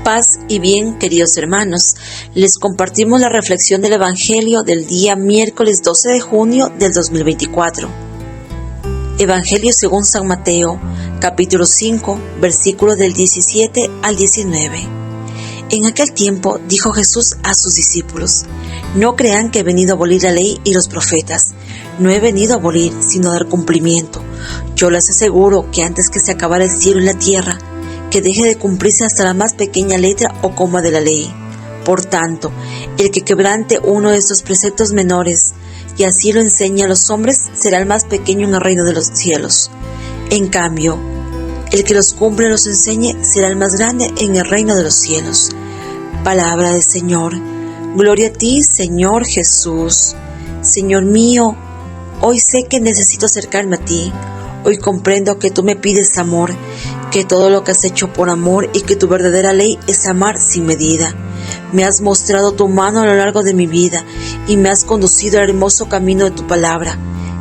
Paz y bien, queridos hermanos, les compartimos la reflexión del Evangelio del día miércoles 12 de junio del 2024. Evangelio según San Mateo, capítulo 5, versículos del 17 al 19. En aquel tiempo dijo Jesús a sus discípulos: No crean que he venido a abolir la ley y los profetas. No he venido a abolir, sino a dar cumplimiento. Yo les aseguro que antes que se acabara el cielo y la tierra, que deje de cumplirse hasta la más pequeña letra o coma de la ley. Por tanto, el que quebrante uno de estos preceptos menores, y así lo enseña a los hombres, será el más pequeño en el reino de los cielos. En cambio, el que los cumple y los enseñe, será el más grande en el reino de los cielos. Palabra del Señor. Gloria a ti, Señor Jesús. Señor mío, hoy sé que necesito acercarme a ti. Hoy comprendo que tú me pides amor, que todo lo que has hecho por amor y que tu verdadera ley es amar sin medida. Me has mostrado tu mano a lo largo de mi vida y me has conducido al hermoso camino de tu palabra.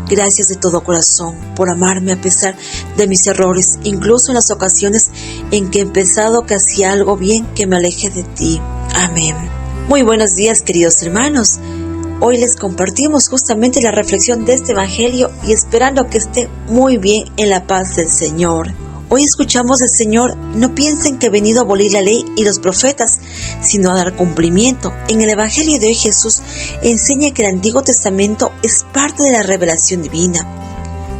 Gracias de todo corazón por amarme a pesar de mis errores, incluso en las ocasiones en que he pensado que hacía algo bien que me aleje de ti. Amén. Muy buenos días, queridos hermanos. Hoy les compartimos justamente la reflexión de este Evangelio y esperando que esté muy bien en la paz del Señor. Hoy escuchamos del Señor: no piensen que he venido a abolir la ley y los profetas, sino a dar cumplimiento. En el Evangelio de hoy Jesús enseña que el Antiguo Testamento es parte de la revelación divina.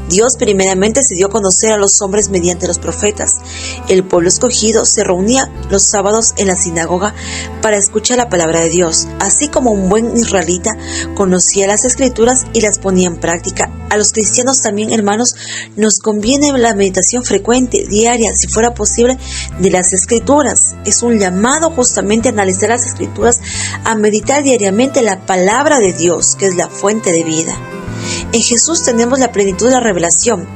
Dios primeramente se dio a conocer a los hombres mediante los profetas. El pueblo escogido se reunía los sábados en la sinagoga para escuchar la palabra de Dios. Así como un buen israelita conocía las Escrituras y las ponía en práctica, a los cristianos también, hermanos, nos conviene la meditación frecuente, diaria, si fuera posible, de las Escrituras. Es un llamado justamente a analizar las Escrituras, a meditar diariamente la palabra de Dios, que es la fuente de vida. En Jesús tenemos la plenitud de la revelación.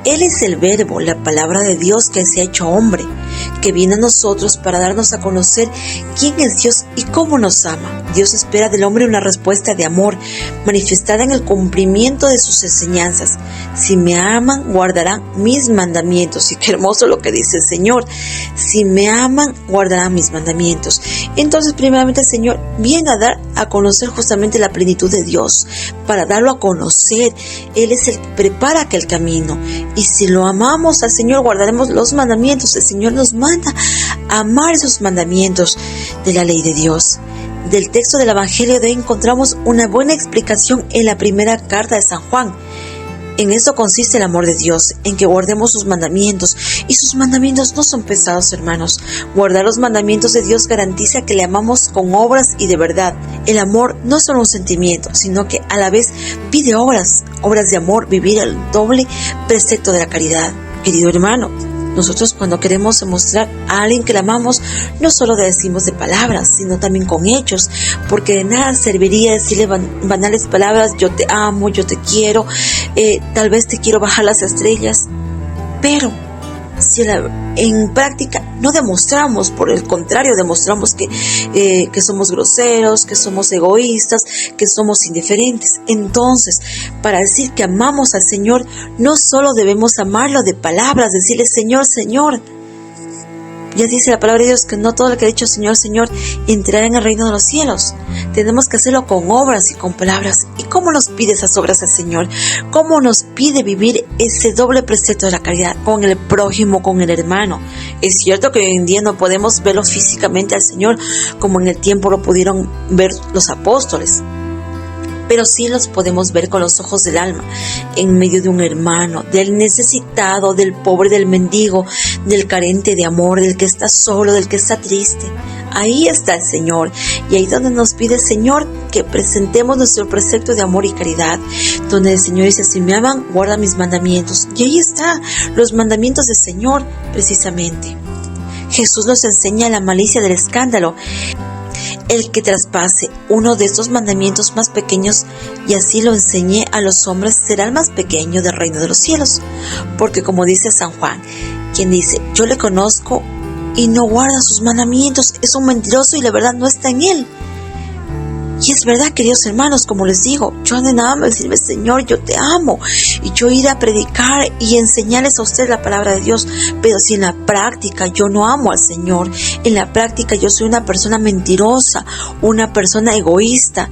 Él es el Verbo, la palabra de Dios que se ha hecho hombre, que viene a nosotros para darnos a conocer quién es Dios y cómo nos ama. Dios espera del hombre una respuesta de amor, manifestada en el cumplimiento de sus enseñanzas. Si me aman, guardarán mis mandamientos. Y qué hermoso lo que dice el Señor. Si me aman, guardarán mis mandamientos. Entonces, primeramente, el Señor viene a dar a conocer justamente la plenitud de Dios, para darlo a conocer. Él es el que prepara aquel camino. Y si lo amamos al Señor, guardaremos los mandamientos. El Señor nos manda a amar esos mandamientos de la ley de Dios. Del texto del Evangelio de hoy encontramos una buena explicación en la primera carta de San Juan. En eso consiste el amor de Dios, en que guardemos sus mandamientos. Y sus mandamientos no son pesados, hermanos. Guardar los mandamientos de Dios garantiza que le amamos con obras y de verdad. El amor no es solo un sentimiento, sino que a la vez pide obras de amor, vivir el doble precepto de la caridad. Querido hermano, nosotros cuando queremos demostrar a alguien que la amamos, no solo decimos de palabras, sino también con hechos, porque de nada serviría decirle banales palabras: yo te amo, yo te quiero, tal vez te quiero bajar las estrellas, pero si en práctica no demostramos, por el contrario, demostramos que somos groseros, que somos egoístas, que somos indiferentes. Entonces, para decir que amamos al Señor, no solo debemos amarlo de palabras, decirle Señor, Señor. Ya dice la palabra de Dios que no todo el que ha dicho Señor, Señor entrará en el reino de los cielos. Tenemos que hacerlo con obras y con palabras. ¿Y cómo nos pide esas obras al Señor? ¿Cómo nos pide vivir ese doble precepto de la caridad con el prójimo, con el hermano? Es cierto que hoy en día no podemos verlo físicamente al Señor como en el tiempo lo pudieron ver los apóstoles, pero sí los podemos ver con los ojos del alma, en medio de un hermano, del necesitado, del pobre, del mendigo, del carente de amor, del que está solo, del que está triste. Ahí está el Señor, y ahí donde nos pide el Señor que presentemos nuestro precepto de amor y caridad, donde el Señor dice: si me aman, guarda mis mandamientos. Y ahí está, los mandamientos del Señor, precisamente. Jesús nos enseña la malicia del escándalo. El que traspase uno de estos mandamientos más pequeños y así lo enseñe a los hombres, será el más pequeño del reino de los cielos. Porque como dice San Juan, quien dice yo le conozco y no guarda sus mandamientos, es un mentiroso y la verdad no está en él. Y Y es verdad, queridos hermanos, como les digo, yo de nada más decirme, Señor, yo te amo, y yo ir a predicar y enseñarles a ustedes la palabra de Dios, pero si en la práctica yo no amo al Señor, en la práctica yo soy una persona mentirosa, una persona egoísta,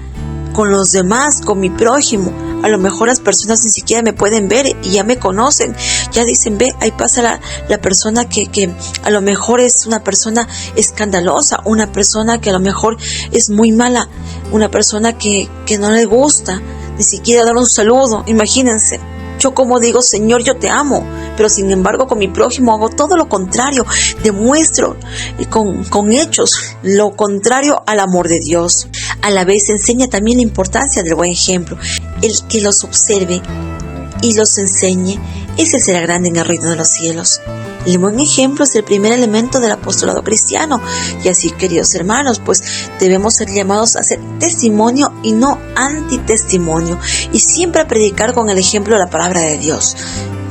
con los demás, con mi prójimo, a lo mejor las personas ni siquiera me pueden ver y ya me conocen, ya dicen, ve, ahí pasa la persona que a lo mejor es una persona escandalosa, una persona que a lo mejor es muy mala, una persona que no le gusta ni siquiera dar un saludo. Imagínense, yo como digo, Señor, yo te amo, pero sin embargo con mi prójimo hago todo lo contrario, demuestro con hechos lo contrario al amor de Dios. A la vez enseña también la importancia del buen ejemplo. El que los observe y los enseñe, ese será grande en el reino de los cielos. El buen ejemplo es el primer elemento del apostolado cristiano. Y así, queridos hermanos, pues debemos ser llamados a ser testimonio y no antitestimonio. Y siempre a predicar con el ejemplo de la palabra de Dios.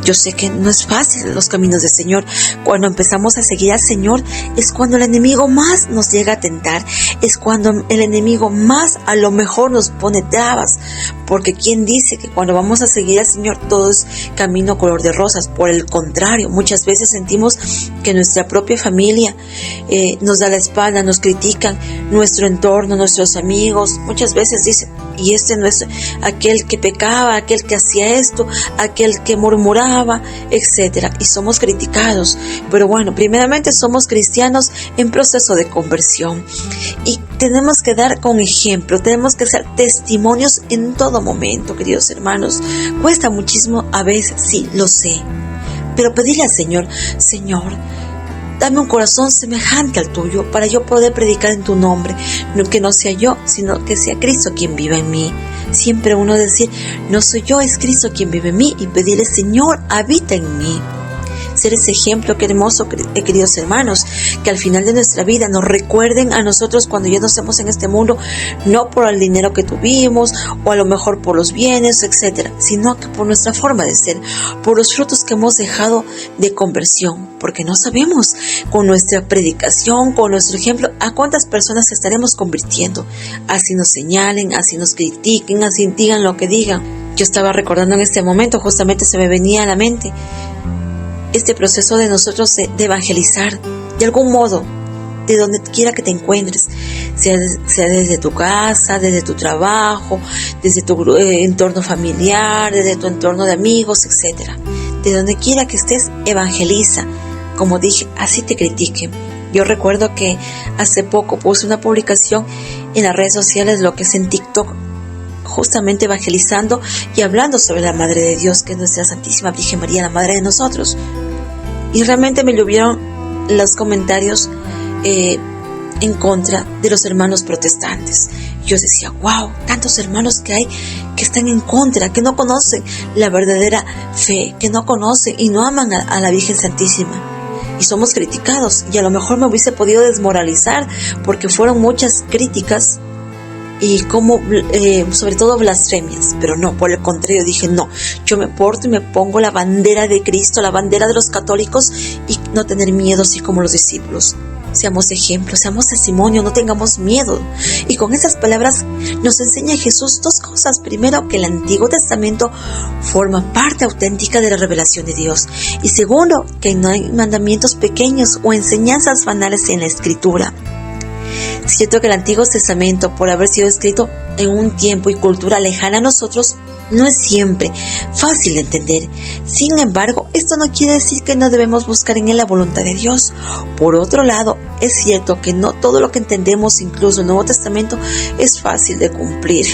Yo sé que no es fácil los caminos del Señor. Cuando empezamos a seguir al Señor es cuando el enemigo más nos llega a tentar. Es cuando el enemigo más a lo mejor nos pone trabas. Porque ¿quién dice que cuando vamos a seguir al Señor todo es camino color de rosas? Por el contrario, muchas veces sentimos que nuestra propia familia nos da la espalda, nos critican, nuestro entorno, nuestros amigos. Muchas veces dicen, y este no es aquel que pecaba, aquel que hacía esto, aquel que murmuraba, etcétera, y somos criticados. Pero bueno, primeramente somos cristianos en proceso de conversión y tenemos que dar con ejemplo, tenemos que ser testimonios en todo momento, queridos hermanos. Cuesta muchísimo a veces, sí, lo sé, pero pedirle al Señor, Señor, dame un corazón semejante al tuyo para yo poder predicar en tu nombre, que no sea yo, sino que sea Cristo quien viva en mí. Siempre uno decir, no soy yo, es Cristo quien vive en mí, y pedirle, Señor, habita en mí. Ser ese ejemplo, qué hermoso, queridos hermanos, que al final de nuestra vida nos recuerden a nosotros cuando ya no estemos en este mundo, no por el dinero que tuvimos o a lo mejor por los bienes, etcétera, sino que por nuestra forma de ser, por los frutos que hemos dejado de conversión, porque no sabemos con nuestra predicación, con nuestro ejemplo, a cuántas personas estaremos convirtiendo, así nos señalen, así nos critiquen, así digan lo que digan. Yo estaba recordando en este momento, justamente se me venía a la mente este proceso de nosotros de evangelizar, de algún modo, de donde quiera que te encuentres, sea desde tu casa, desde tu trabajo, desde tu entorno familiar, desde tu entorno de amigos, etcétera. De donde quiera que estés, evangeliza. Como dije, así te critiquen. Yo recuerdo que hace poco puse una publicación en las redes sociales, lo que es en TikTok, justamente evangelizando y hablando sobre la Madre de Dios, que es nuestra Santísima Virgen María, la Madre de nosotros. Y realmente me llovieron los comentarios en contra de los hermanos protestantes. Yo decía, wow, tantos hermanos que hay que están en contra, que no conocen la verdadera fe, que no conocen y no aman a la Virgen Santísima. Y somos criticados, y a lo mejor me hubiese podido desmoralizar porque fueron muchas críticas y como sobre todo blasfemias, pero no, por el contrario dije, no, yo me porto y me pongo la bandera de Cristo, la bandera de los católicos, y no tener miedo así como los discípulos. Seamos ejemplos, seamos testimonio, no tengamos miedo. Y con esas palabras nos enseña Jesús dos cosas. Primero, que el Antiguo Testamento forma parte auténtica de la revelación de Dios. Y segundo, que no hay mandamientos pequeños o enseñanzas banales en la Escritura. Es cierto que el Antiguo Testamento, por haber sido escrito en un tiempo y cultura lejana a nosotros, no es siempre fácil de entender. Sin embargo, esto no quiere decir que no debemos buscar en él la voluntad de Dios. Por otro lado, es cierto que no todo lo que entendemos, incluso el Nuevo Testamento, es fácil de cumplir.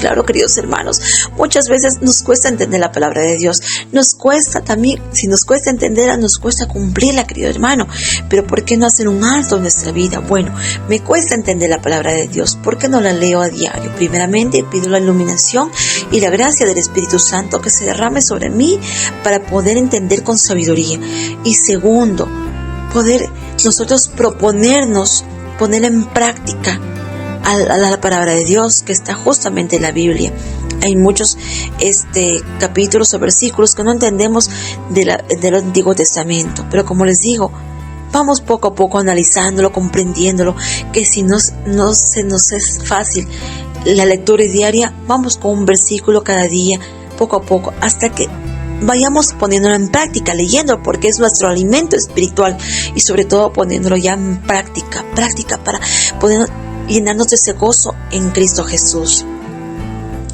Claro, queridos hermanos, muchas veces nos cuesta entender la palabra de Dios. Nos cuesta también, si nos cuesta entenderla, nos cuesta cumplirla, querido hermano. Pero ¿por qué no hacer un alto en nuestra vida? Bueno, me cuesta entender la palabra de Dios. ¿Por qué no la leo a diario? Primeramente, pido la iluminación y la gracia del Espíritu Santo que se derrame sobre mí para poder entender con sabiduría. Y segundo, poder nosotros proponernos poner en práctica a la palabra de Dios que está justamente en la Biblia. Hay muchos capítulos o versículos que no entendemos del Antiguo Testamento, pero como les digo, vamos poco a poco analizándolo, comprendiéndolo, que si no se nos es fácil la lectura diaria, vamos con un versículo cada día, poco a poco, hasta que vayamos poniéndolo en práctica, leyendo, porque es nuestro alimento espiritual, y sobre todo poniéndolo ya en práctica para poder llenarnos de ese gozo en Cristo Jesús.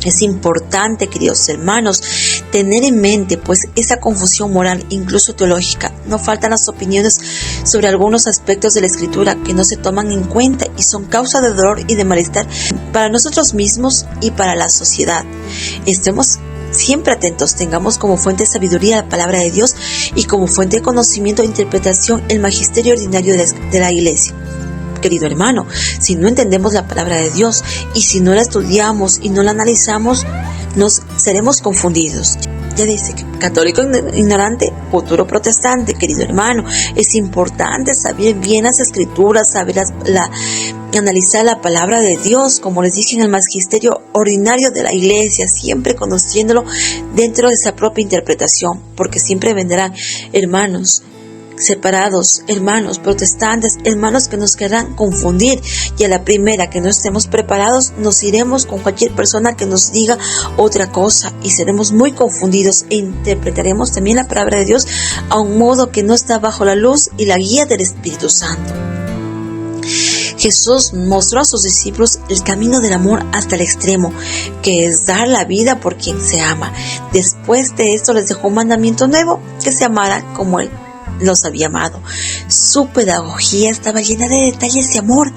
Es importante, queridos hermanos, tener en mente pues esa confusión moral, incluso teológica. No faltan las opiniones sobre algunos aspectos de la Escritura que no se toman en cuenta y son causa de dolor y de malestar para nosotros mismos y para la sociedad. Estemos siempre atentos, tengamos como fuente de sabiduría la palabra de Dios y como fuente de conocimiento e interpretación el magisterio ordinario de la Iglesia. Querido hermano, si no entendemos la palabra de Dios y si no la estudiamos y no la analizamos, nos seremos confundidos. Ya dice que católico ignorante, futuro protestante. Querido hermano, es importante saber bien las escrituras, saber analizar la palabra de Dios, como les dije en el magisterio ordinario de la Iglesia, siempre conociéndolo dentro de esa propia interpretación, porque siempre vendrán hermanos separados, hermanos protestantes, hermanos que nos querrán confundir, y a la primera que no estemos preparados nos iremos con cualquier persona que nos diga otra cosa y seremos muy confundidos e interpretaremos también la palabra de Dios a un modo que no está bajo la luz y la guía del Espíritu Santo. Jesús mostró a sus discípulos el camino del amor hasta el extremo, que es dar la vida por quien se ama. Después de esto les dejó un mandamiento nuevo, que se amaran como Él los había amado. Su pedagogía estaba llena de detalles de amor,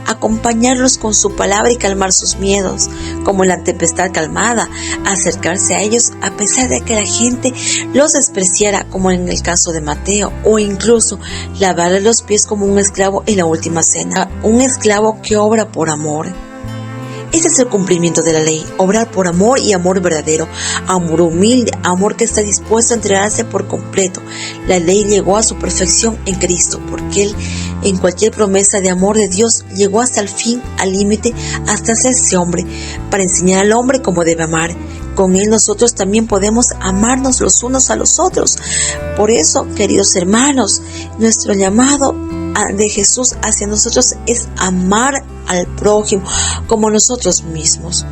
acompañarlos con su palabra y calmar sus miedos, como la tempestad calmada, acercarse a ellos a pesar de que la gente los despreciara, como en el caso de Mateo, o incluso lavarle los pies como un esclavo en la última cena, un esclavo que obra por amor. Ese es el cumplimiento de la ley, obrar por amor y amor verdadero, amor humilde, amor que está dispuesto a entregarse por completo. La ley llegó a su perfección en Cristo, porque Él, en cualquier promesa de amor de Dios, llegó hasta el fin, al límite, hasta hacerse hombre, para enseñar al hombre cómo debe amar. Con Él nosotros también podemos amarnos los unos a los otros. Por eso, queridos hermanos, nuestro llamado de Jesús hacia nosotros es amar al prójimo como nosotros mismos.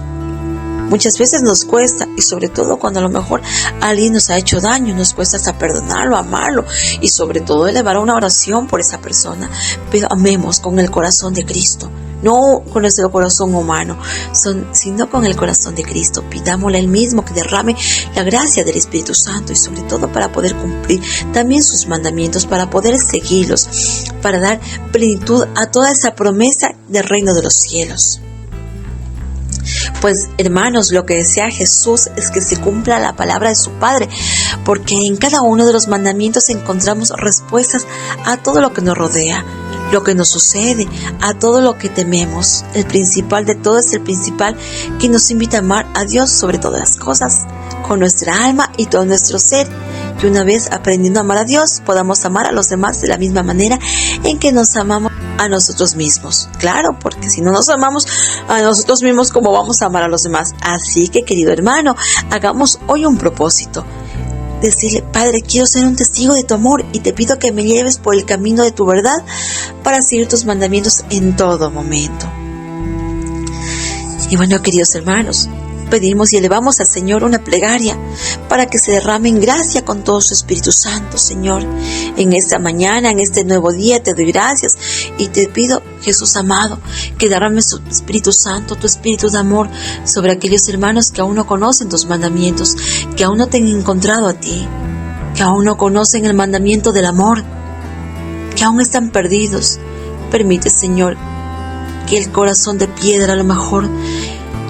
Muchas veces nos cuesta, y sobre todo cuando a lo mejor alguien nos ha hecho daño, nos cuesta hasta perdonarlo, amarlo y sobre todo elevar una oración por esa persona. Pero amemos con el corazón de Cristo, no con nuestro corazón humano, sino con el corazón de Cristo. Pidámosle a Él mismo que derrame la gracia del Espíritu Santo y sobre todo para poder cumplir también sus mandamientos, para poder seguirlos, para dar plenitud a toda esa promesa del reino de los cielos. Pues hermanos, lo que desea Jesús es que se cumpla la palabra de su Padre, porque en cada uno de los mandamientos encontramos respuestas a todo lo que nos rodea, lo que nos sucede, a todo lo que tememos. El principal de todo es el principal, que nos invita a amar a Dios sobre todas las cosas, con nuestra alma y todo nuestro ser. Y una vez aprendiendo a amar a Dios, podamos amar a los demás de la misma manera en que nos amamos a nosotros mismos. Claro, porque si no nos amamos a nosotros mismos, ¿cómo vamos a amar a los demás? Así que, querido hermano, hagamos hoy un propósito. Decirle: Padre, quiero ser un testigo de tu amor y te pido que me lleves por el camino de tu verdad para seguir tus mandamientos en todo momento. Y bueno, queridos hermanos, pedimos y elevamos al Señor una plegaria para que se derrame en gracia con todo su Espíritu Santo, Señor. En esta mañana, en este nuevo día, te doy gracias y te pido, Jesús amado, que derrame su Espíritu Santo, tu Espíritu de amor, sobre aquellos hermanos que aún no conocen tus mandamientos, que aún no te han encontrado a ti, que aún no conocen el mandamiento del amor, que aún están perdidos. Permite, Señor, que el corazón de piedra, a lo mejor,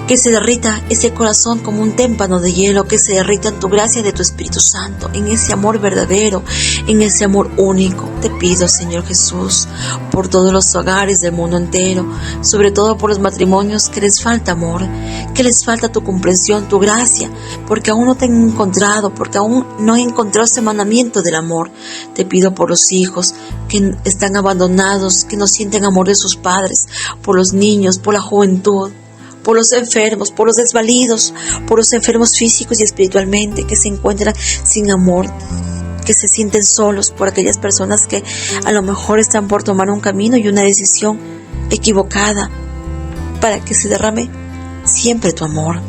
que se derrita ese corazón como un témpano de hielo, que se derrita en tu gracia de tu Espíritu Santo, en ese amor verdadero, en ese amor único. Te pido, Señor Jesús, por todos los hogares del mundo entero, sobre todo por los matrimonios que les falta amor, que les falta tu comprensión, tu gracia, porque aún no te han encontrado, porque aún no han encontrado ese mandamiento del amor. Te pido por los hijos que están abandonados, que no sienten amor de sus padres, por los niños, por la juventud, por los enfermos, por los desvalidos, por los enfermos físicos y espiritualmente, que se encuentran sin amor, que se sienten solos, por aquellas personas que a lo mejor están por tomar un camino y una decisión equivocada, para que se derrame siempre tu amor.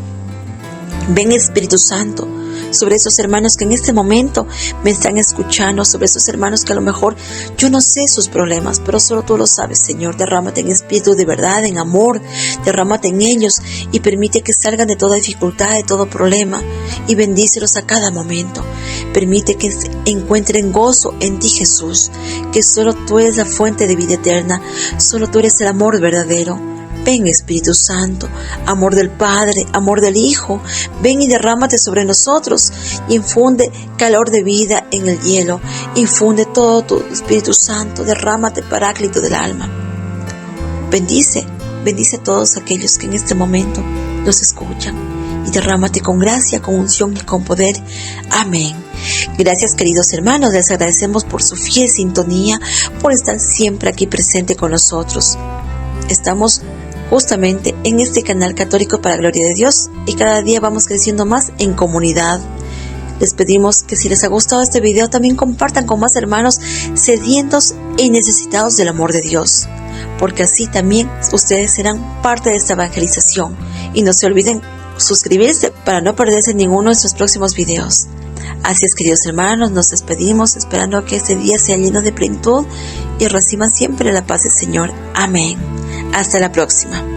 Ven Espíritu Santo sobre esos hermanos que en este momento me están escuchando, sobre esos hermanos que a lo mejor yo no sé sus problemas, pero solo tú lo sabes, Señor. Derrámate en espíritu de verdad, en amor, derrámate en ellos y permite que salgan de toda dificultad, de todo problema, y bendícelos a cada momento. Permite que encuentren gozo en ti, Jesús, que solo tú eres la fuente de vida eterna, solo tú eres el amor verdadero. Ven Espíritu Santo, amor del Padre, amor del Hijo, ven y derrámate sobre nosotros y infunde calor de vida en el hielo, infunde todo tu Espíritu Santo, derrámate Paráclito del alma. Bendice a todos aquellos que en este momento nos escuchan y derrámate con gracia, con unción y con poder. Amén. Gracias, queridos hermanos, les agradecemos por su fiel sintonía, por estar siempre aquí presente con nosotros. Estamos justamente en este canal católico para gloria de Dios y cada día vamos creciendo más en comunidad. Les pedimos que si les ha gustado este video también compartan con más hermanos sedientos y necesitados del amor de Dios, porque así también ustedes serán parte de esta evangelización. Y no se olviden suscribirse para no perderse ninguno de nuestros próximos videos. Así es, queridos hermanos, nos despedimos esperando que este día sea lleno de plenitud y reciban siempre la paz del Señor. Amén. Hasta la próxima.